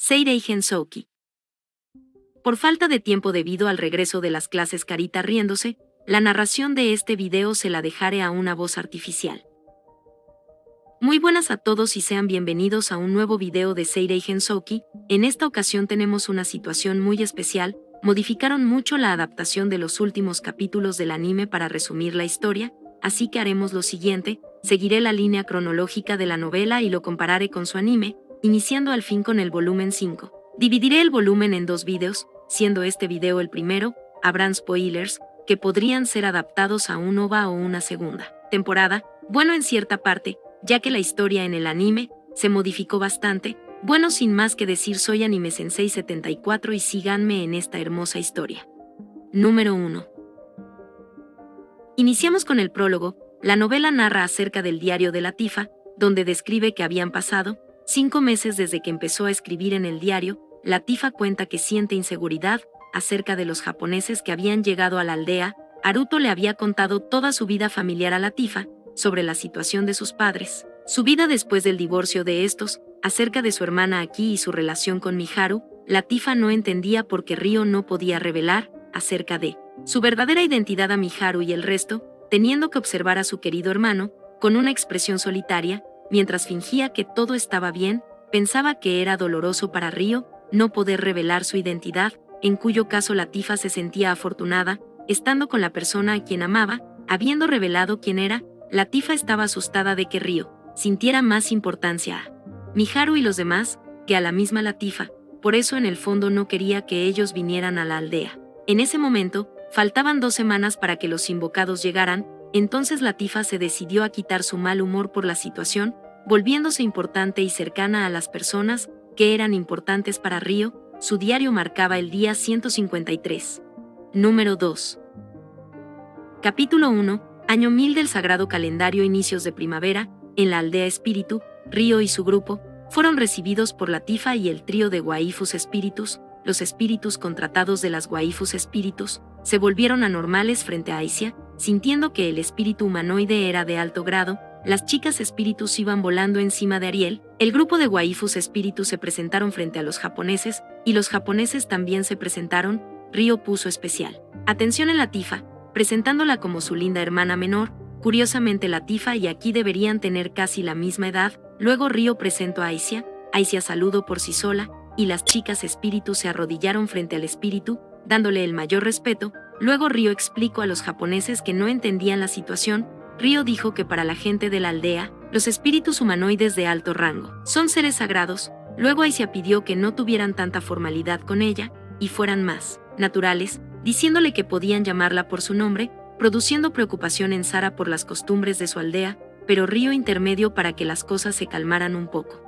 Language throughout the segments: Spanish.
Seirei Gensouki. Por falta de tiempo debido al regreso de las clases Carita riéndose, la narración de este video se la dejaré a una voz artificial. Muy buenas a todos y sean bienvenidos a un nuevo video de Seirei Gensouki. En esta ocasión tenemos una situación muy especial. Modificaron mucho la adaptación de los últimos capítulos del anime para resumir la historia, así que haremos lo siguiente: seguiré la línea cronológica de la novela y lo compararé con su anime, iniciando al fin con el volumen 5. Dividiré el volumen en dos videos, siendo este video el primero. Habrán spoilers, que podrían ser adaptados a un OVA o una segunda temporada, bueno en cierta parte, ya que la historia en el anime se modificó bastante. Bueno, sin más que decir, soy Anime Sensei 74 y síganme en esta hermosa historia. Número 1. Iniciamos con el prólogo. La novela narra acerca del diario de Latifa, donde describe que habían pasado 5 meses desde que empezó a escribir en el diario. Latifa cuenta que siente inseguridad acerca de los japoneses que habían llegado a la aldea. Haruto le había contado toda su vida familiar a Latifa, sobre la situación de sus padres, su vida después del divorcio de estos, acerca de su hermana Aki y su relación con Miharu. Latifa no entendía por qué Ryo no podía revelar acerca de su verdadera identidad a Miharu y el resto, teniendo que observar a su querido hermano con una expresión solitaria, mientras fingía que todo estaba bien. Pensaba que era doloroso para Ryo no poder revelar su identidad, en cuyo caso Latifa se sentía afortunada, estando con la persona a quien amaba. Habiendo revelado quién era, Latifa estaba asustada de que Ryo sintiera más importancia a Miharu y los demás que a la misma Latifa, por eso en el fondo no quería que ellos vinieran a la aldea. En ese momento, faltaban 2 semanas para que los invocados llegaran. Entonces Latifa se decidió a quitar su mal humor por la situación, volviéndose importante y cercana a las personas que eran importantes para Ryo. Su diario marcaba el día 153. Número 2. Capítulo 1. Año 1000 del sagrado calendario. Inicios de primavera. En la aldea espíritu, Ryo y su grupo fueron recibidos por Latifa y el trío de waifus espíritus. Los espíritus contratados de las waifus espíritus se volvieron anormales frente a Aisia, sintiendo que el espíritu humanoide era de alto grado. Las chicas espíritus iban volando encima de Ariel. El grupo de waifus espíritus se presentaron frente a los japoneses, y los japoneses también se presentaron. Ryo puso especial atención en Latifa, presentándola como su linda hermana menor. Curiosamente, Latifa y Aki deberían tener casi la misma edad. Luego Ryo presentó a Aisia. Aisia saludó por sí sola, y las chicas espíritus se arrodillaron frente al espíritu, dándole el mayor respeto. Luego Ryo explicó a los japoneses que no entendían la situación. Ryo dijo que para la gente de la aldea, los espíritus humanoides de alto rango son seres sagrados. Luego Aisia pidió que no tuvieran tanta formalidad con ella, y fueran más naturales, diciéndole que podían llamarla por su nombre, produciendo preocupación en Sara por las costumbres de su aldea, pero Ryo intermedió para que las cosas se calmaran un poco.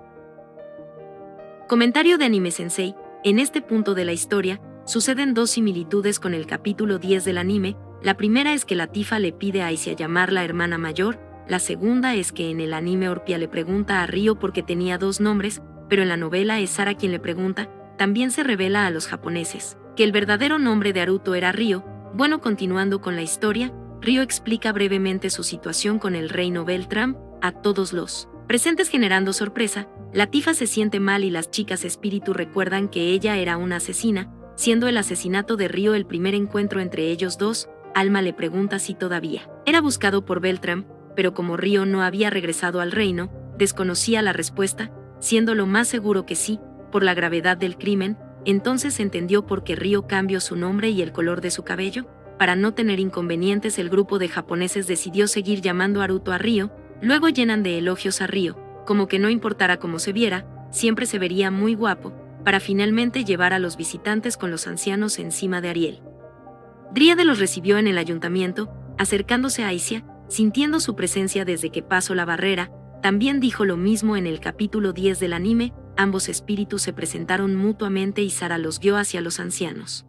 Comentario de Anime Sensei. En este punto de la historia, suceden 2 similitudes con el capítulo 10 del anime. La primera es que Latifa le pide a Aisia llamarla hermana mayor. La segunda es que en el anime Orpia le pregunta a Ryo por qué tenía 2 nombres, pero en la novela es Sara quien le pregunta. También se revela a los japoneses que el verdadero nombre de Haruto era Ryo. Bueno, continuando con la historia, Ryo explica brevemente su situación con el reino Beltram a todos los presentes, generando sorpresa. Latifa se siente mal y las chicas espíritu recuerdan que ella era una asesina, siendo el asesinato de Ryo el primer encuentro entre ellos dos. Alma le pregunta si todavía era buscado por Beltram, pero como Ryo no había regresado al reino, desconocía la respuesta, siendo lo más seguro que sí, por la gravedad del crimen. Entonces entendió por qué Ryo cambió su nombre y el color de su cabello. Para no tener inconvenientes, el grupo de japoneses decidió seguir llamando Haruto a Ryo. Luego llenan de elogios a Ryo, como que no importara cómo se viera, siempre se vería muy guapo, para finalmente llevar a los visitantes con los ancianos encima de Ariel. Dríade los recibió en el ayuntamiento, acercándose a Aisia, sintiendo su presencia desde que pasó la barrera. También dijo lo mismo en el capítulo 10 del anime. Ambos espíritus se presentaron mutuamente y Sara los guió hacia los ancianos.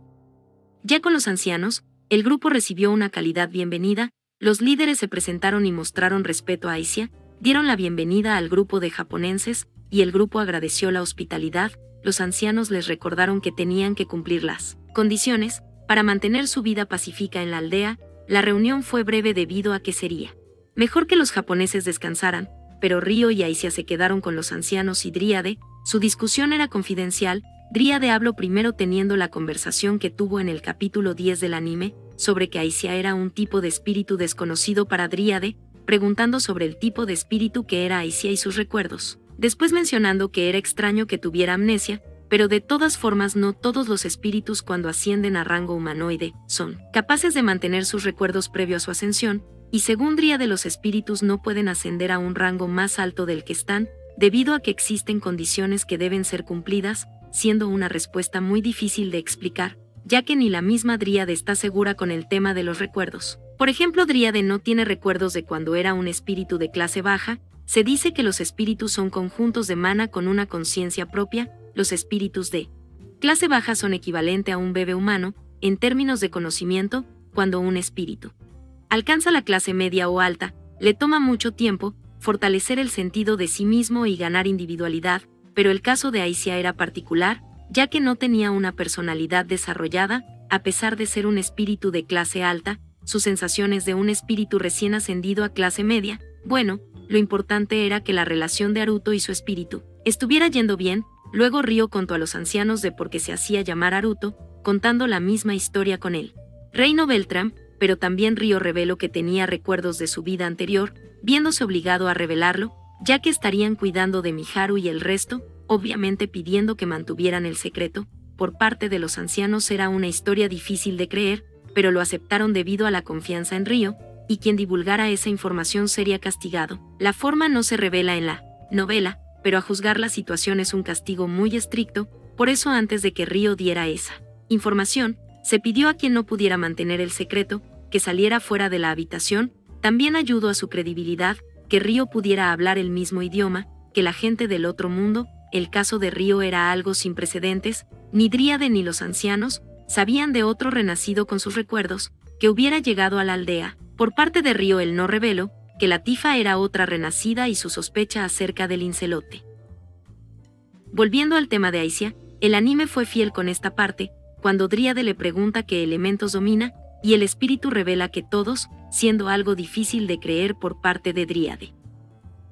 Ya con los ancianos, el grupo recibió una calidad bienvenida. Los líderes se presentaron y mostraron respeto a Aisia, dieron la bienvenida al grupo de japoneses, y el grupo agradeció la hospitalidad. Los ancianos les recordaron que tenían que cumplir las condiciones para mantener su vida pacífica en la aldea. La reunión fue breve debido a que sería mejor que los japoneses descansaran, pero Ryo y Aisia se quedaron con los ancianos y Dríade. Su discusión era confidencial. Dríade habló primero teniendo la conversación que tuvo en el capítulo 10 del anime, sobre que Aisia era un tipo de espíritu desconocido para Dríade, preguntando sobre el tipo de espíritu que era Aisia y sus recuerdos. Después mencionando que era extraño que tuviera amnesia, pero de todas formas no todos los espíritus cuando ascienden a rango humanoide son capaces de mantener sus recuerdos previo a su ascensión, y según Dríade los espíritus no pueden ascender a un rango más alto del que están, debido a que existen condiciones que deben ser cumplidas, siendo una respuesta muy difícil de explicar, ya que ni la misma Dríade está segura con el tema de los recuerdos. Por ejemplo, Dríade no tiene recuerdos de cuando era un espíritu de clase baja. Se dice que los espíritus son conjuntos de mana con una conciencia propia. Los espíritus de clase baja son equivalente a un bebé humano, en términos de conocimiento. Cuando un espíritu alcanza la clase media o alta, le toma mucho tiempo fortalecer el sentido de sí mismo y ganar individualidad, pero el caso de Aisia era particular, ya que no tenía una personalidad desarrollada. A pesar de ser un espíritu de clase alta, sus sensaciones de un espíritu recién ascendido a clase media. Bueno, lo importante era que la relación de Haruto y su espíritu estuviera yendo bien. Luego Ryo contó a los ancianos de por qué se hacía llamar Haruto, contando la misma historia con él. Reino Beltram, pero también Ryo reveló que tenía recuerdos de su vida anterior, viéndose obligado a revelarlo, ya que estarían cuidando de Miharu y el resto, obviamente pidiendo que mantuvieran el secreto. Por parte de los ancianos era una historia difícil de creer, pero lo aceptaron debido a la confianza en Ryo, y quien divulgara esa información sería castigado. La forma no se revela en la novela, pero a juzgar la situación es un castigo muy estricto. Por eso antes de que Ryo diera esa información, se pidió a quien no pudiera mantener el secreto, que saliera fuera de la habitación. También ayudó a su credibilidad, que Ryo pudiera hablar el mismo idioma que la gente del otro mundo. El caso de Ryo era algo sin precedentes. Ni Dríade ni los ancianos sabían de otro renacido con sus recuerdos, que hubiera llegado a la aldea. Por parte de Ryo él no reveló que la Tifa era otra renacida y su sospecha acerca del Incelote. Volviendo al tema de Aisia, el anime fue fiel con esta parte, cuando Dríade le pregunta qué elementos domina, y el espíritu revela que todos, siendo algo difícil de creer por parte de Dríade.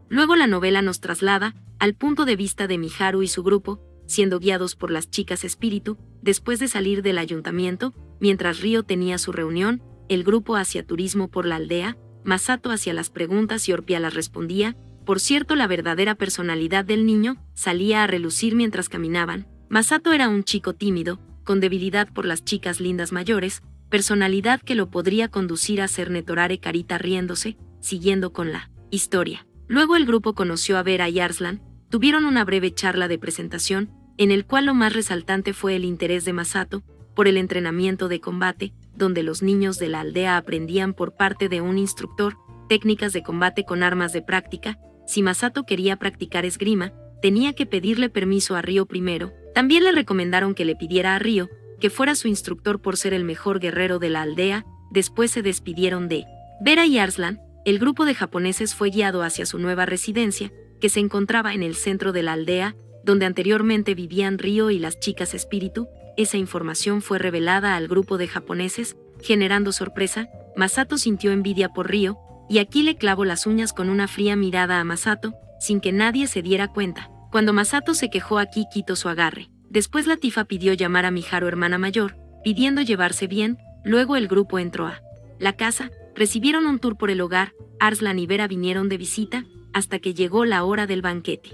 Luego la novela nos traslada al punto de vista de Miharu y su grupo, siendo guiados por las chicas espíritu. Después de salir del ayuntamiento, mientras Ryo tenía su reunión, el grupo hacía turismo por la aldea. Masato hacía las preguntas y Orpia las respondía. Por cierto, la verdadera personalidad del niño salía a relucir mientras caminaban. Masato era un chico tímido, con debilidad por las chicas lindas mayores, personalidad que lo podría conducir a ser Netorare Carita riéndose. Siguiendo con la historia. Luego el grupo conoció a Vera y Arslan, tuvieron una breve charla de presentación, en el cual lo más resaltante fue el interés de Masato por el entrenamiento de combate, donde los niños de la aldea aprendían por parte de un instructor técnicas de combate con armas de práctica. Si Masato quería practicar esgrima, tenía que pedirle permiso a Ryo primero. También le recomendaron que le pidiera a Ryo que fuera su instructor por ser el mejor guerrero de la aldea. Después se despidieron de Vera y Arslan. El grupo de japoneses fue guiado hacia su nueva residencia, que se encontraba en el centro de la aldea, donde anteriormente vivían Ryo y las chicas espíritu. Esa información fue revelada al grupo de japoneses, generando sorpresa. Masato sintió envidia por Ryo, y aquí le clavó las uñas con una fría mirada a Masato, sin que nadie se diera cuenta. Cuando Masato se quejó, aquí quitó su agarre. Después la Tifa pidió llamar a Miharu hermana mayor, pidiendo llevarse bien. Luego el grupo entró a la casa, recibieron un tour por el hogar. Arslan y Vera vinieron de visita, hasta que llegó la hora del banquete.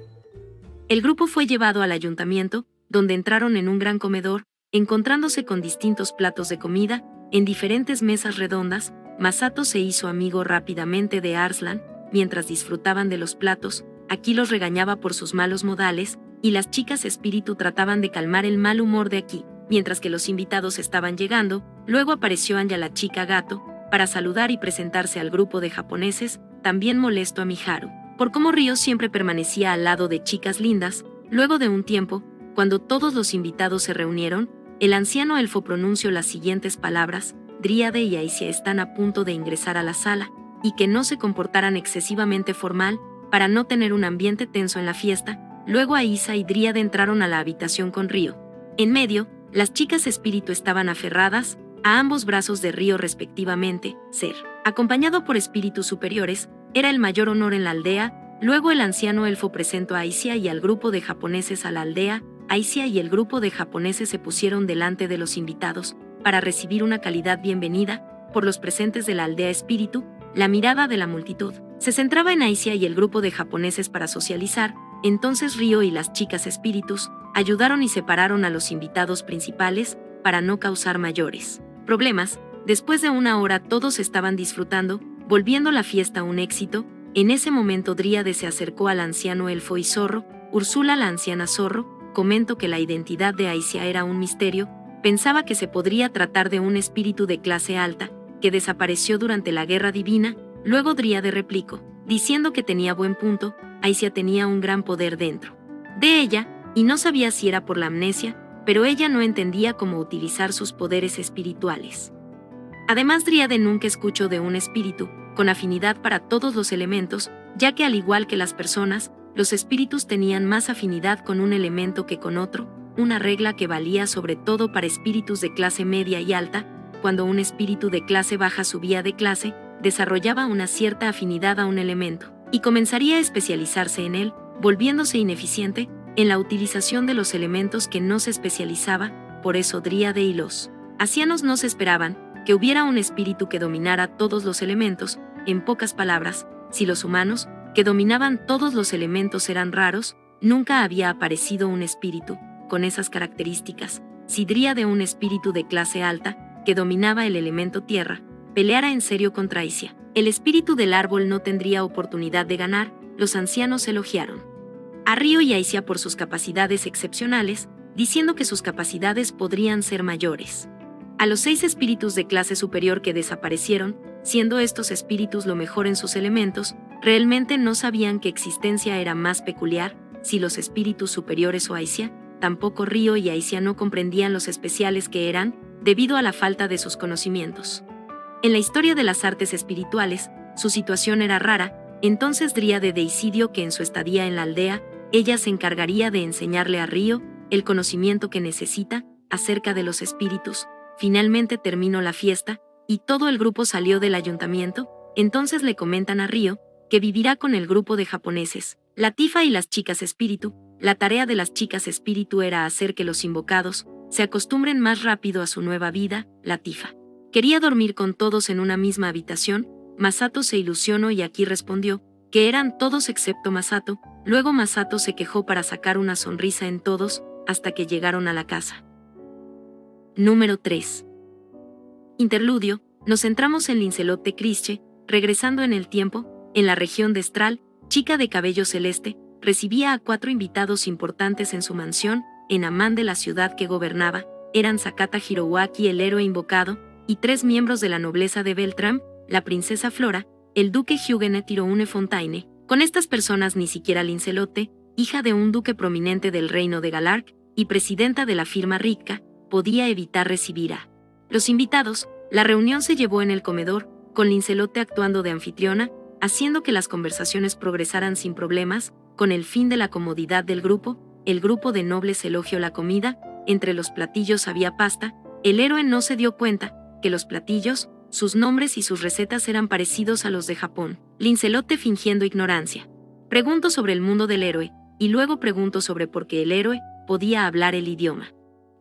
El grupo fue llevado al ayuntamiento, donde entraron en un gran comedor, encontrándose con distintos platos de comida, en diferentes mesas redondas. Masato se hizo amigo rápidamente de Arslan, mientras disfrutaban de los platos. Aquí los regañaba por sus malos modales, y las chicas espíritu trataban de calmar el mal humor de aquí, mientras que los invitados estaban llegando. Luego apareció Anya, la chica gato, para saludar y presentarse al grupo de japoneses. También molestó a Miharu por cómo Ryo siempre permanecía al lado de chicas lindas. Luego de un tiempo, cuando todos los invitados se reunieron, el anciano elfo pronunció las siguientes palabras: Dríade y Aisia están a punto de ingresar a la sala, y que no se comportaran excesivamente formal, para no tener un ambiente tenso en la fiesta. Luego Aisia y Dríade entraron a la habitación con Ryo. En medio, las chicas espíritu estaban aferradas a ambos brazos de Ryo respectivamente. Ser acompañado por espíritus superiores era el mayor honor en la aldea. Luego el anciano elfo presentó a Aisia y al grupo de japoneses a la aldea. Aisia y el grupo de japoneses se pusieron delante de los invitados para recibir una calidad bienvenida por los presentes de la aldea espíritu. La mirada de la multitud se centraba en Aisia y el grupo de japoneses para socializar. Entonces Ryo y las chicas espíritus ayudaron y separaron a los invitados principales para no causar mayores problemas. Después de una hora todos estaban disfrutando, volviendo la fiesta un éxito. En ese momento Dríade se acercó al anciano elfo y zorro. Úrsula, la anciana zorro, comentó que la identidad de Aisia era un misterio. Pensaba que se podría tratar de un espíritu de clase alta, que desapareció durante la Guerra Divina. Luego Dríade replicó, diciendo que tenía buen punto. Aisia tenía un gran poder dentro de ella, y no sabía si era por la amnesia, pero ella no entendía cómo utilizar sus poderes espirituales. Además, Dríade nunca escuchó de un espíritu con afinidad para todos los elementos, ya que al igual que las personas, los espíritus tenían más afinidad con un elemento que con otro, una regla que valía sobre todo para espíritus de clase media y alta. Cuando un espíritu de clase baja subía de clase, desarrollaba una cierta afinidad a un elemento, y comenzaría a especializarse en él, volviéndose ineficiente en la utilización de los elementos que no se especializaba. Por eso Dríade y los ancianos no se esperaban que hubiera un espíritu que dominara todos los elementos. En pocas palabras, si los humanos, que dominaban todos los elementos, eran raros, nunca había aparecido un espíritu con esas características. Si Dríade, un espíritu de clase alta, que dominaba el elemento tierra, peleara en serio contra Aisia, el espíritu del árbol no tendría oportunidad de ganar. Los ancianos elogiaron a Ryo y Aisia por sus capacidades excepcionales, diciendo que sus capacidades podrían ser mayores. A los 6 espíritus de clase superior que desaparecieron, siendo estos espíritus lo mejor en sus elementos, realmente no sabían qué existencia era más peculiar, si los espíritus superiores o Aisia. Tampoco Ryo y Aisia no comprendían los especiales que eran, debido a la falta de sus conocimientos. En la historia de las artes espirituales, su situación era rara. Entonces Dríade decidió que en su estadía en la aldea, ella se encargaría de enseñarle a Ryo el conocimiento que necesita acerca de los espíritus. Finalmente terminó la fiesta, y todo el grupo salió del ayuntamiento. Entonces le comentan a Ryo que vivirá con el grupo de japoneses, la Tifa y las chicas espíritu. La tarea de las chicas espíritu era hacer que los invocados se acostumbren más rápido a su nueva vida. La Tifa quería dormir con todos en una misma habitación. Masato se ilusionó y aquí respondió que eran todos excepto Masato. Luego Masato se quejó para sacar una sonrisa en todos, hasta que llegaron a la casa. Número 3. Interludio. Nos centramos en Lincelot de Crische, regresando en el tiempo. En la región de Estral, chica de cabello celeste, recibía a 4 invitados importantes en su mansión, en Amán de la ciudad que gobernaba. Eran Sakata Hirowaki, el héroe invocado, y 3 miembros de la nobleza de Beltram, la princesa Flora, el duque Huguenet Tiroune Fontaine. Con estas personas ni siquiera Lincelote, hija de un duque prominente del reino de Galarc y presidenta de la firma Ritka, podía evitar recibir a los invitados. La reunión se llevó en el comedor, con Lincelote actuando de anfitriona, haciendo que las conversaciones progresaran sin problemas. Con el fin de la comodidad del grupo, el grupo de nobles elogió la comida. Entre los platillos había pasta. El héroe no se dio cuenta que los platillos, sus nombres y sus recetas eran parecidos a los de Japón. Lincelote, fingiendo ignorancia, preguntó sobre el mundo del héroe, y luego preguntó sobre por qué el héroe podía hablar el idioma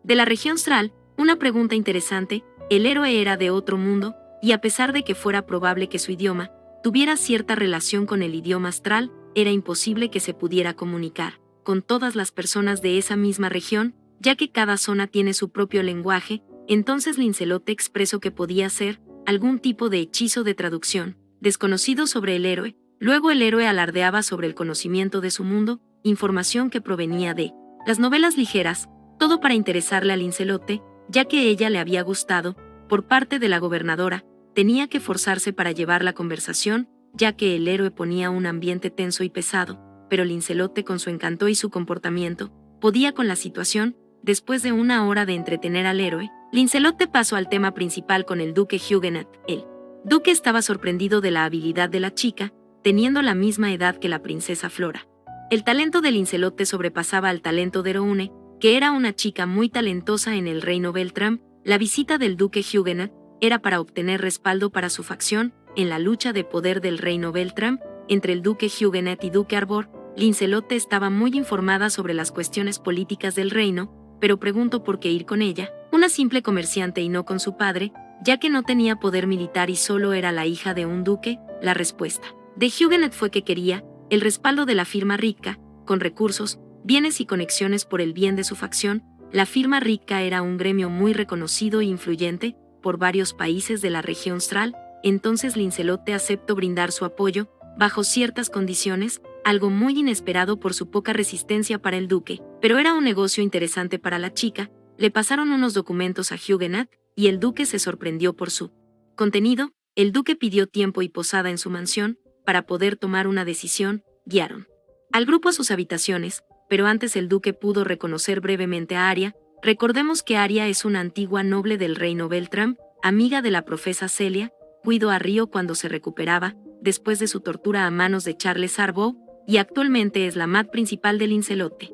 de la región Stral. Una pregunta interesante. El héroe era de otro mundo, y a pesar de que fuera probable que su idioma tuviera cierta relación con el idioma astral, era imposible que se pudiera comunicar con todas las personas de esa misma región, ya que cada zona tiene su propio lenguaje. Entonces Lincelote expresó que podía ser algún tipo de hechizo de traducción desconocido sobre el héroe. Luego el héroe alardeaba sobre el conocimiento de su mundo, información que provenía de las novelas ligeras, todo para interesarle a Lincelote, ya que ella le había gustado. Por parte de la gobernadora, tenía que forzarse para llevar la conversación, ya que el héroe ponía un ambiente tenso y pesado, pero Lincelote, con su encanto y su comportamiento, podía con la situación. Después de una hora de entretener al héroe, Lincelote pasó al tema principal con el duque Huguenet. El duque estaba sorprendido de la habilidad de la chica, teniendo la misma edad que la princesa Flora. El talento de Lincelote sobrepasaba al talento de Roune, que era una chica muy talentosa en el reino Beltram. La visita del duque Huguenet era para obtener respaldo para su facción en la lucha de poder del reino Beltram. entre el duque Huguenet y duque Arbor, Lincelotte estaba muy informada sobre las cuestiones políticas del reino, pero preguntó por qué ir con ella, una simple comerciante y no con su padre, ya que no tenía poder militar y solo era la hija de un duque. La respuesta de Huguenet fue que quería el respaldo de la firma rica, con recursos, bienes y conexiones por el bien de su facción. La firma rica era un gremio muy reconocido e influyente por varios países de la región austral. Entonces Lincelotte aceptó brindar su apoyo, bajo ciertas condiciones, algo muy inesperado por su poca resistencia para el duque, pero era un negocio interesante para la chica. Le pasaron unos documentos a Huguenet, y el duque se sorprendió por su contenido. El duque pidió tiempo y posada en su mansión, para poder tomar una decisión. Guiaron al grupo a sus habitaciones, pero antes el duque pudo reconocer brevemente a Aria. Recordemos que Aria es una antigua noble del reino Beltrán, amiga de la profesa Celia. Cuidó a Río cuando se recuperaba, después de su tortura a manos de Charles Arbow, y actualmente es la amante principal de Lincelotte.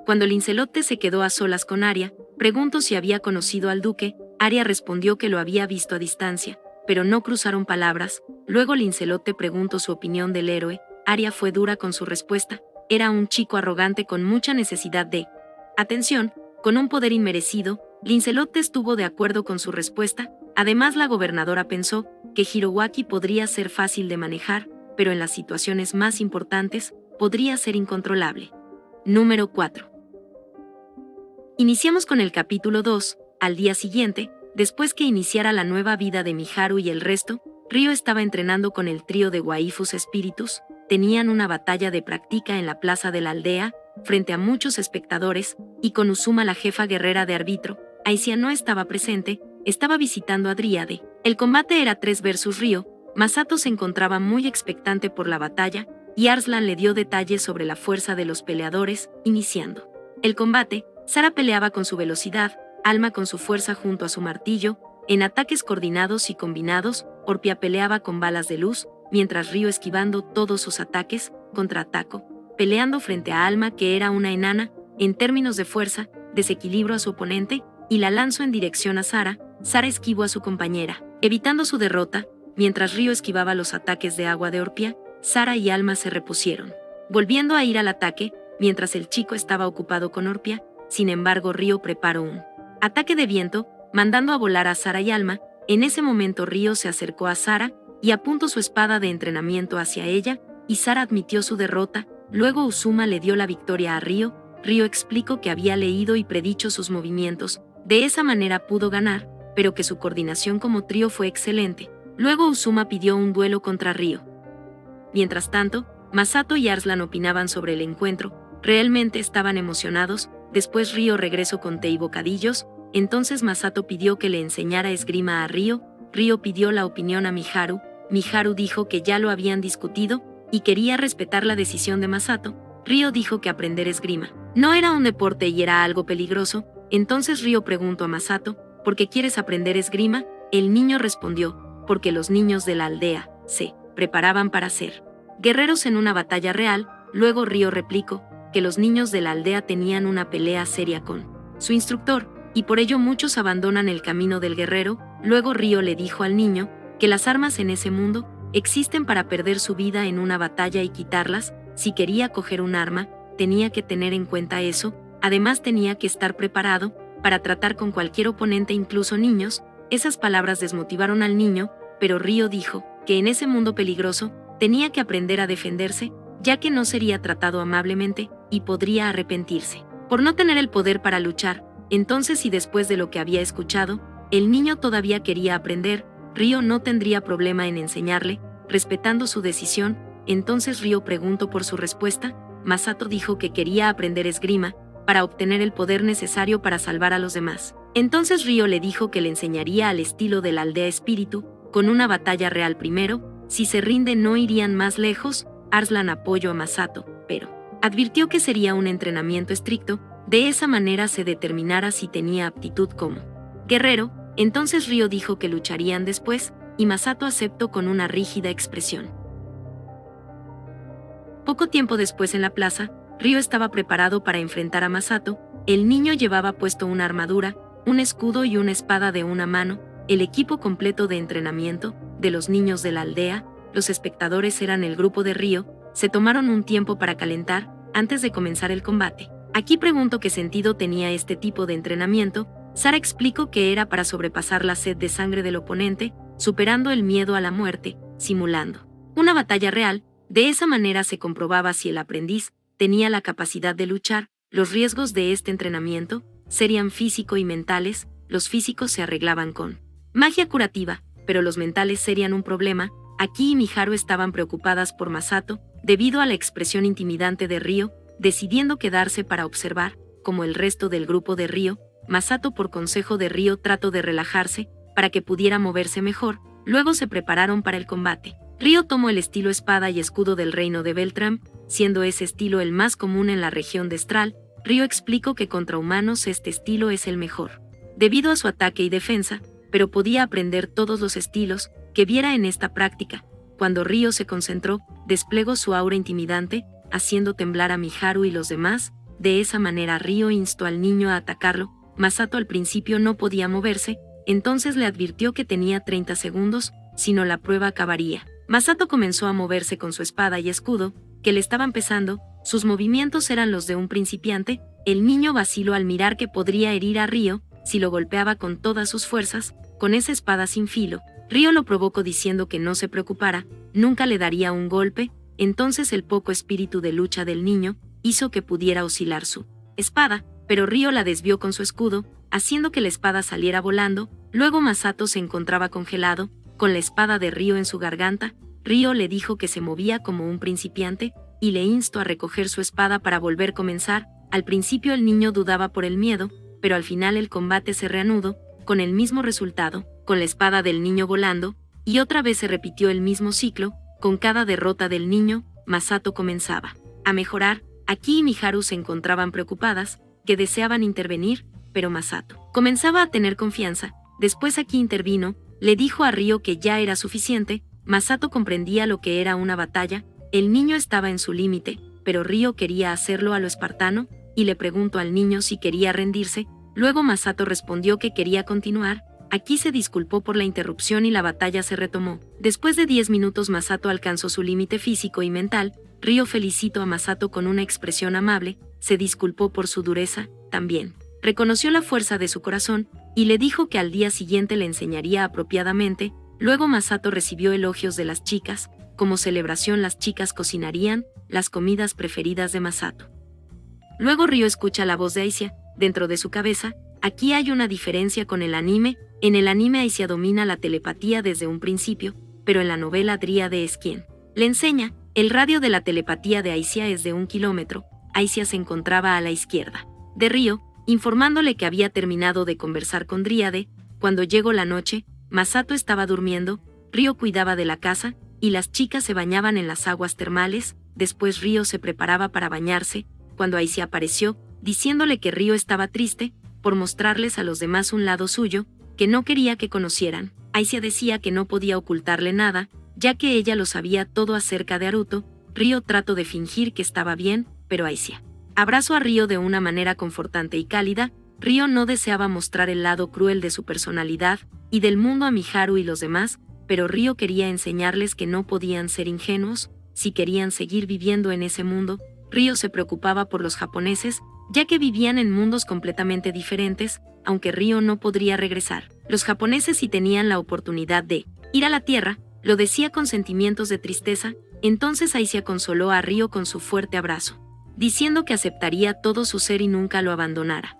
Cuando Lincelotte se quedó a solas con Aria, preguntó si había conocido al duque. Aria respondió que lo había visto a distancia, pero no cruzaron palabras. Luego Lincelotte preguntó su opinión del héroe. Aria fue dura con su respuesta. Era un chico arrogante con mucha necesidad de atención, con un poder inmerecido. Lincelotte estuvo de acuerdo con su respuesta. Además, la gobernadora pensó que Hiroaki podría ser fácil de manejar, pero en las situaciones más importantes, podría ser incontrolable. Número 4. Iniciamos con el capítulo 2. Al día siguiente, después que iniciara la nueva vida de Miharu y el resto, Ryo estaba entrenando con el trío de waifus espíritus. Tenían una batalla de práctica en la plaza de la aldea, frente a muchos espectadores, y con Uzuma, la jefa guerrera de árbitro. Aisia no estaba presente, estaba visitando a Dríade. El combate era 3 versus Ryo. Masato se encontraba muy expectante por la batalla, y Arslan le dio detalles sobre la fuerza de los peleadores. Iniciando el combate, Sara peleaba con su velocidad, Alma con su fuerza junto a su martillo, en ataques coordinados y combinados. Orpia peleaba con balas de luz, mientras Ryo esquivando todos sus ataques. Contraataco, peleando frente a Alma, que era una enana. En términos de fuerza, desequilibro a su oponente, y la lanzo en dirección a Sara. Sara esquivó a su compañera, evitando su derrota. Mientras Ryo esquivaba los ataques de agua de Orpia, Sara y Alma se repusieron, volviendo a ir al ataque, mientras el chico estaba ocupado con Orpia. Sin embargo, Ryo preparó un ataque de viento, mandando a volar a Sara y Alma. En ese momento Ryo se acercó a Sara y apuntó su espada de entrenamiento hacia ella, y Sara admitió su derrota. Luego Uzuma le dio la victoria a Ryo. Ryo explicó que había leído y predicho sus movimientos, de esa manera pudo ganar, pero que su coordinación como trío fue excelente. Luego Uzuma pidió un duelo contra Ryo. Mientras tanto, Masato y Arslan opinaban sobre el encuentro. Realmente estaban emocionados. Después Ryo regresó con té y bocadillos. Entonces Masato pidió que le enseñara esgrima a Ryo. Ryo pidió la opinión a Miharu. Miharu dijo que ya lo habían discutido y quería respetar la decisión de Masato. Ryo dijo que aprender esgrima no era un deporte y era algo peligroso. Entonces Ryo preguntó a Masato, ¿por qué quieres aprender esgrima? El niño respondió, porque los niños de la aldea se preparaban para ser guerreros en una batalla real. Luego Ryo replicó que los niños de la aldea tenían una pelea seria con su instructor, y por ello muchos abandonan el camino del guerrero. Luego Ryo le dijo al niño que las armas en ese mundo existen para perder su vida en una batalla y quitarlas. Si quería coger un arma, tenía que tener en cuenta eso. Además tenía que estar preparado para tratar con cualquier oponente, incluso niños. Esas palabras desmotivaron al niño, pero Ryo dijo que en ese mundo peligroso tenía que aprender a defenderse, ya que no sería tratado amablemente y podría arrepentirse por no tener el poder para luchar. Entonces, y después de lo que había escuchado, el niño todavía quería aprender. Ryo no tendría problema en enseñarle, respetando su decisión. Entonces Ryo preguntó por su respuesta. Masato dijo que quería aprender esgrima para obtener el poder necesario para salvar a los demás. Entonces Ryo le dijo que le enseñaría al estilo de la aldea espíritu, con una batalla real primero. Si se rinde no irían más lejos. Arslan apoyó a Masato, pero advirtió que sería un entrenamiento estricto. De esa manera se determinara si tenía aptitud como guerrero. Entonces Ryo dijo que lucharían después, y Masato aceptó con una rígida expresión. Poco tiempo después en la plaza, Ryo estaba preparado para enfrentar a Masato. El niño llevaba puesto una armadura, un escudo y una espada de una mano, el equipo completo de entrenamiento de los niños de la aldea. los espectadores eran el grupo de Ryo, se tomaron un tiempo para calentar antes de comenzar el combate. Aquí pregunto qué sentido tenía este tipo de entrenamiento. Sara explicó que era para sobrepasar la sed de sangre del oponente, superando el miedo a la muerte, simulando una batalla real. De esa manera se comprobaba si el aprendiz tenía la capacidad de luchar. Los riesgos de este entrenamiento serían físico y mentales. Los físicos se arreglaban con magia curativa, pero los mentales serían un problema. Aki y Miharu estaban preocupadas por Masato, debido a la expresión intimidante de Ryo, decidiendo quedarse para observar, como el resto del grupo de Ryo. Masato, por consejo de Ryo, trató de relajarse, para que pudiera moverse mejor. Luego se prepararon para el combate. Ryo tomó el estilo espada y escudo del reino de Beltram, siendo ese estilo el más común en la región de Stral. Ryo explicó que contra humanos este estilo es el mejor, debido a su ataque y defensa, pero podía aprender todos los estilos que viera en esta práctica. Cuando Ryo se concentró, desplegó su aura intimidante, haciendo temblar a Miharu y los demás. De esa manera Ryo instó al niño a atacarlo. Masato al principio no podía moverse, entonces le advirtió que tenía 30 segundos, si no la prueba acabaría. Masato comenzó a moverse con su espada y escudo, que le estaban pesando. Sus movimientos eran los de un principiante. El niño vaciló al mirar que podría herir a Ryo si lo golpeaba con todas sus fuerzas, con esa espada sin filo. Ryo lo provocó diciendo que no se preocupara, nunca le daría un golpe. Entonces el poco espíritu de lucha del niño hizo que pudiera oscilar su espada, pero Ryo la desvió con su escudo, haciendo que la espada saliera volando. Luego Masato se encontraba congelado, con la espada de Ryo en su garganta. Ryo le dijo que se movía como un principiante, y le instó a recoger su espada para volver a comenzar. Al principio el niño dudaba por el miedo, pero al final el combate se reanudó, con el mismo resultado, con la espada del niño volando, y otra vez se repitió el mismo ciclo. Con cada derrota del niño, Masato comenzaba a mejorar. Aki y Miharu se encontraban preocupadas, que deseaban intervenir, pero Masato comenzaba a tener confianza. Después Aki intervino, le dijo a Ryo que ya era suficiente. Masato comprendía lo que era una batalla. El niño estaba en su límite, pero Ryo quería hacerlo a lo espartano, y le preguntó al niño si quería rendirse. Luego Masato respondió que quería continuar. Aki se disculpó por la interrupción y la batalla se retomó. Después de 10 minutos Masato alcanzó su límite físico y mental. Ryo felicitó a Masato con una expresión amable, se disculpó por su dureza, también reconoció la fuerza de su corazón, y le dijo que al día siguiente le enseñaría apropiadamente. Luego Masato recibió elogios de las chicas. Como celebración las chicas cocinarían las comidas preferidas de Masato. Luego Ryo escucha la voz de Aicia, dentro de su cabeza. Aquí hay una diferencia con el anime. En el anime Aicia domina la telepatía desde un principio, pero en la novela Dríade es quien le enseña. El radio de la telepatía de Aicia es de 1 kilómetro. Aicia se encontraba a la izquierda de Ryo, informándole que había terminado de conversar con Dríade. Cuando llegó la noche, Masato estaba durmiendo, Ryo cuidaba de la casa, y las chicas se bañaban en las aguas termales. Después Ryo se preparaba para bañarse, cuando Aicia apareció, diciéndole que Ryo estaba triste, por mostrarles a los demás un lado suyo, que no quería que conocieran. Aicia decía que no podía ocultarle nada, ya que ella lo sabía todo acerca de Haruto. Ryo trató de fingir que estaba bien, pero Aicia abrazó a Ryo de una manera confortante y cálida. Ryo no deseaba mostrar el lado cruel de su personalidad y del mundo a Miharu y los demás, pero Ryo quería enseñarles que no podían ser ingenuos si querían seguir viviendo en ese mundo. Ryo se preocupaba por los japoneses, ya que vivían en mundos completamente diferentes. Aunque Ryo no podría regresar, los japoneses sí tenían la oportunidad de ir a la Tierra. Lo decía con sentimientos de tristeza. Entonces Aicia consoló a Ryo con su fuerte abrazo, diciendo que aceptaría todo su ser y nunca lo abandonara.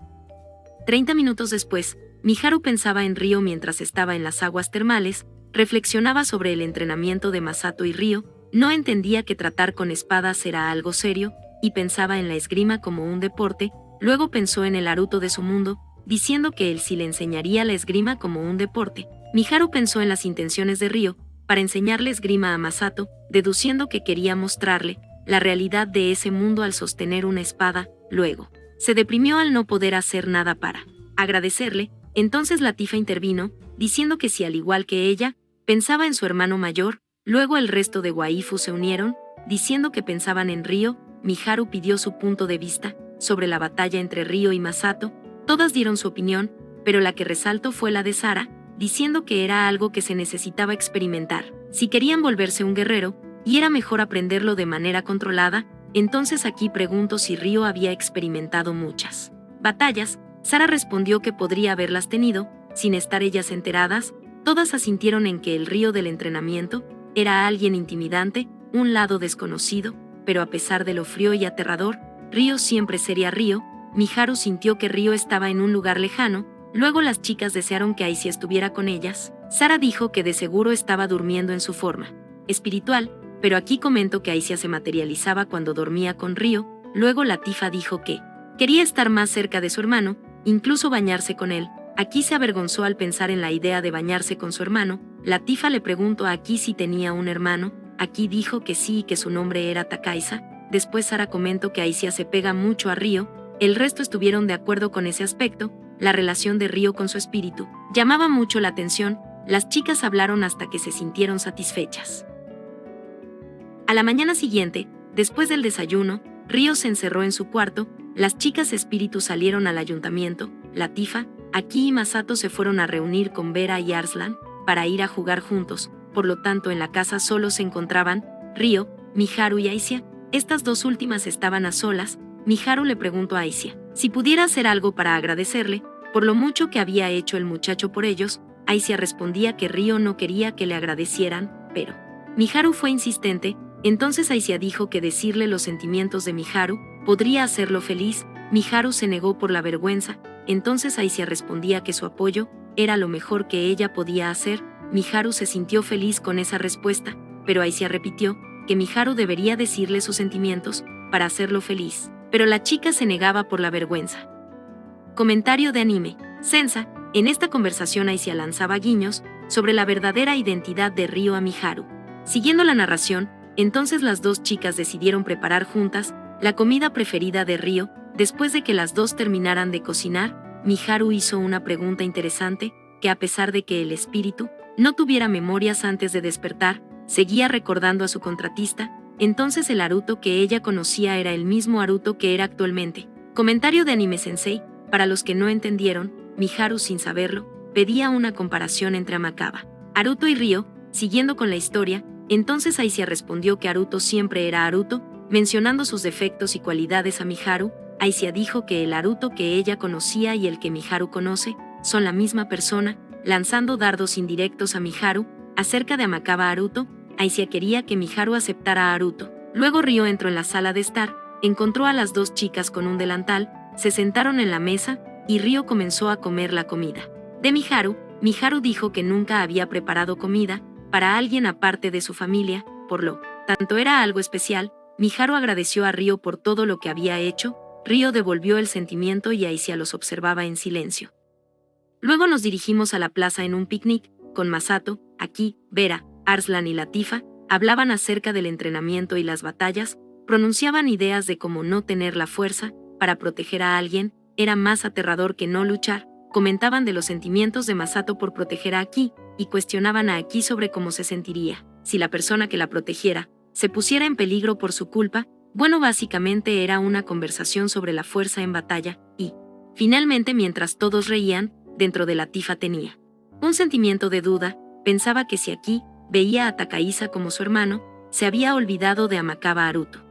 30 minutos después, Miharu pensaba en Ryo mientras estaba en las aguas termales. Reflexionaba sobre el entrenamiento de Masato y Ryo. No entendía que tratar con espadas era algo serio, y pensaba en la esgrima como un deporte. Luego pensó en el Haruto de su mundo, diciendo que él sí le enseñaría la esgrima como un deporte. Miharu pensó en las intenciones de Ryo para enseñarle esgrima a Masato, deduciendo que quería mostrarle la realidad de ese mundo al sostener una espada. Luego se deprimió al no poder hacer nada para agradecerle. Entonces Latifa intervino, diciendo que si al igual que ella, pensaba en su hermano mayor. Luego el resto de waifus se unieron, diciendo que pensaban en Ryo. Miharu pidió su punto de vista sobre la batalla entre Ryo y Masato. Todas dieron su opinión, pero la que resaltó fue la de Sara, diciendo que era algo que se necesitaba experimentar. Si querían volverse un guerrero, y era mejor aprenderlo de manera controlada, entonces aquí pregunto si Ryo había experimentado muchas batallas. Sara respondió que podría haberlas tenido, sin estar ellas enteradas. Todas asintieron en que el Ryo del entrenamiento era alguien intimidante, un lado desconocido, pero a pesar de lo frío y aterrador, Ryo siempre sería Ryo. Miharu sintió que Ryo estaba en un lugar lejano. Luego las chicas desearon que Aicia estuviera con ellas. Sara dijo que de seguro estaba durmiendo en su forma espiritual, pero aquí comento que Aicia se materializaba cuando dormía con Ryo. Luego Latifa dijo que quería estar más cerca de su hermano, incluso bañarse con él. Aquí se avergonzó al pensar en la idea de bañarse con su hermano. Latifa le preguntó a Aki si tenía un hermano. Aki dijo que sí y que su nombre era Takaisa. Después Sara comentó que Aicia se pega mucho a Ryo. El resto estuvieron de acuerdo con ese aspecto. La relación de Ryo con su espíritu llamaba mucho la atención. Las chicas hablaron hasta que se sintieron satisfechas. A la mañana siguiente, después del desayuno, Ryo se encerró en su cuarto. Las chicas espíritus salieron al ayuntamiento. Latifa, Aki y Masato se fueron a reunir con Vera y Arslan para ir a jugar juntos. Por lo tanto, en la casa solo se encontraban Ryo, Miharu y Aicia. Estas dos últimas estaban a solas. Miharu le preguntó a Aicia si pudiera hacer algo para agradecerle por lo mucho que había hecho el muchacho por ellos. Aicia respondía que Ryo no quería que le agradecieran, pero Miharu fue insistente. Entonces Aicia dijo que decirle los sentimientos de Miharu podría hacerlo feliz. Miharu se negó por la vergüenza. Entonces Aicia respondía que su apoyo era lo mejor que ella podía hacer. Miharu se sintió feliz con esa respuesta, pero Aicia repitió que Miharu debería decirle sus sentimientos para hacerlo feliz, pero la chica se negaba por la vergüenza. Comentario de anime. Sensa. En esta conversación Aicia lanzaba guiños sobre la verdadera identidad de Ryo a Miharu. Siguiendo la narración, entonces las dos chicas decidieron preparar juntas la comida preferida de Ryo. Después de que las dos terminaran de cocinar, Miharu hizo una pregunta interesante, que a pesar de que el espíritu no tuviera memorias antes de despertar, seguía recordando a su contratista. Entonces el Haruto que ella conocía era el mismo Haruto que era actualmente. Comentario de Anime Sensei. Para los que no entendieron, Miharu, sin saberlo, pedía una comparación entre Amakaba, Haruto y Ryo. Siguiendo con la historia, entonces Aicia respondió que Haruto siempre era Haruto, mencionando sus defectos y cualidades a Miharu. Aicia dijo que el Haruto que ella conocía y el que Miharu conoce son la misma persona, lanzando dardos indirectos a Miharu. Acerca de Amakaba Haruto, Aicia quería que Miharu aceptara a Haruto. Luego Ryo entró en la sala de estar, encontró a las dos chicas con un delantal, se sentaron en la mesa, y Ryo comenzó a comer la comida de Miharu. Miharu dijo que nunca había preparado comida para alguien aparte de su familia, por lo tanto era algo especial. Miharu agradeció a Ryo por todo lo que había hecho. Ryo devolvió el sentimiento y Aicia los observaba en silencio. Luego nos dirigimos a la plaza en un picnic, con Masato, Aki, Vera, Arslan y Latifa. Hablaban acerca del entrenamiento y las batallas, pronunciaban ideas de cómo no tener la fuerza para proteger a alguien era más aterrador que no luchar. Comentaban de los sentimientos de Masato por proteger a Aki, y cuestionaban a Aki sobre cómo se sentiría si la persona que la protegiera se pusiera en peligro por su culpa. Bueno, básicamente era una conversación sobre la fuerza en batalla, y finalmente, mientras todos reían, dentro de Latifa tenía un sentimiento de duda. Pensaba que si Aki veía a Takaisa como su hermano, se había olvidado de Amakaba Haruto.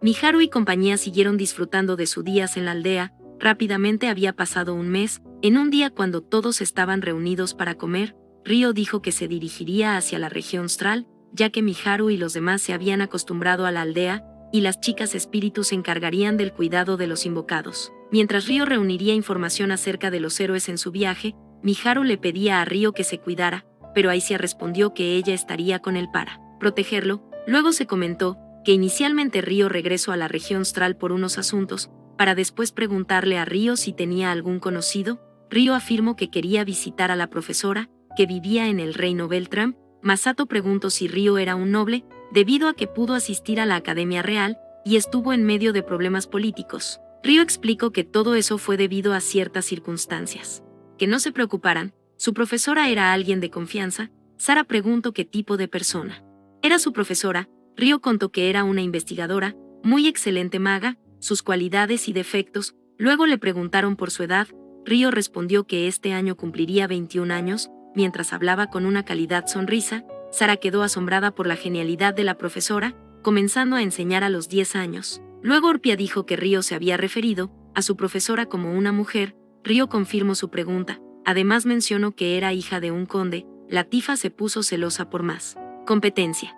Miharu y compañía siguieron disfrutando de sus días en la aldea. Rápidamente había pasado un mes. En un día, cuando todos estaban reunidos para comer, Ryo dijo que se dirigiría hacia la región austral, ya que Miharu y los demás se habían acostumbrado a la aldea, y las chicas espíritus se encargarían del cuidado de los invocados. Mientras Ryo reuniría información acerca de los héroes en su viaje, Miharu le pedía a Ryo que se cuidara, pero Aicia respondió que ella estaría con él para protegerlo. Luego se comentó que inicialmente Ryo regresó a la región austral por unos asuntos, para después preguntarle a Ryo si tenía algún conocido. Ryo afirmó que quería visitar a la profesora, que vivía en el reino Beltram. Masato preguntó si Ryo era un noble, debido a que pudo asistir a la Academia Real, y estuvo en medio de problemas políticos. Ryo explicó que todo eso fue debido a ciertas circunstancias. Que no se preocuparan, su profesora era alguien de confianza. Sara preguntó qué tipo de persona era su profesora. Ryo contó que era una investigadora, muy excelente maga, sus cualidades y defectos. Luego le preguntaron por su edad. Ryo respondió que este año cumpliría 21 años. Mientras hablaba con una cálida sonrisa, Sara quedó asombrada por la genialidad de la profesora, comenzando a enseñar a los 10 años. Luego Orpia dijo que Ryo se había referido a su profesora como una mujer. Ryo confirmó su pregunta. Además mencionó que era hija de un conde. La tifa se puso celosa por más competencia.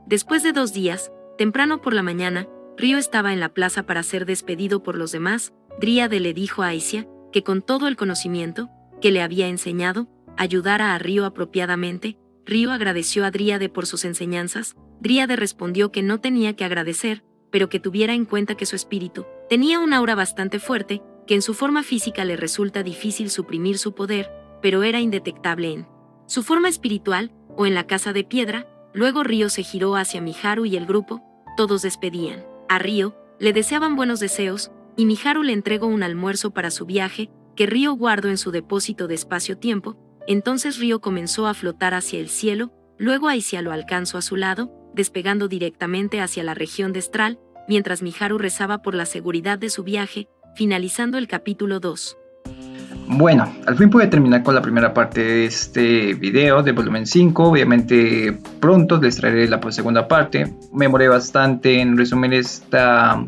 Después de 2 días, temprano por la mañana, Ryo estaba en la plaza para ser despedido por los demás. Dríade le dijo a Aisia que con todo el conocimiento que le había enseñado, ayudara a Ryo apropiadamente. Ryo agradeció a Dríade por sus enseñanzas. Dríade respondió que no tenía que agradecer, pero que tuviera en cuenta que su espíritu tenía un aura bastante fuerte, que en su forma física le resulta difícil suprimir su poder, pero era indetectable en su forma espiritual, o en la casa de piedra. Luego Ryo se giró hacia Miharu y el grupo. Todos despedían a Ryo, le deseaban buenos deseos, y Miharu le entregó un almuerzo para su viaje, que Ryo guardó en su depósito de espacio-tiempo. Entonces Ryo comenzó a flotar hacia el cielo. Luego Aisia lo alcanzó a su lado, despegando directamente hacia la región de Estral, mientras Miharu rezaba por la seguridad de su viaje, finalizando el capítulo 2. Bueno, al fin pude terminar con la primera parte de este video de volumen 5. Obviamente pronto les traeré la segunda parte. Me demoré bastante en resumir esta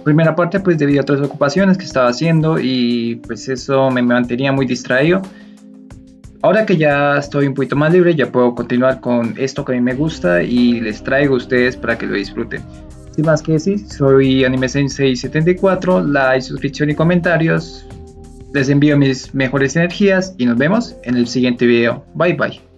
primera parte, pues debido a otras ocupaciones que estaba haciendo, y pues eso me mantenía muy distraído. Ahora que ya estoy un poquito más libre, ya puedo continuar con esto que a mí me gusta y les traigo a ustedes para que lo disfruten. Sin más que decir, soy AnimeSensei74, like, suscripción y comentarios. Les envío mis mejores energías y nos vemos en el siguiente video. Bye bye.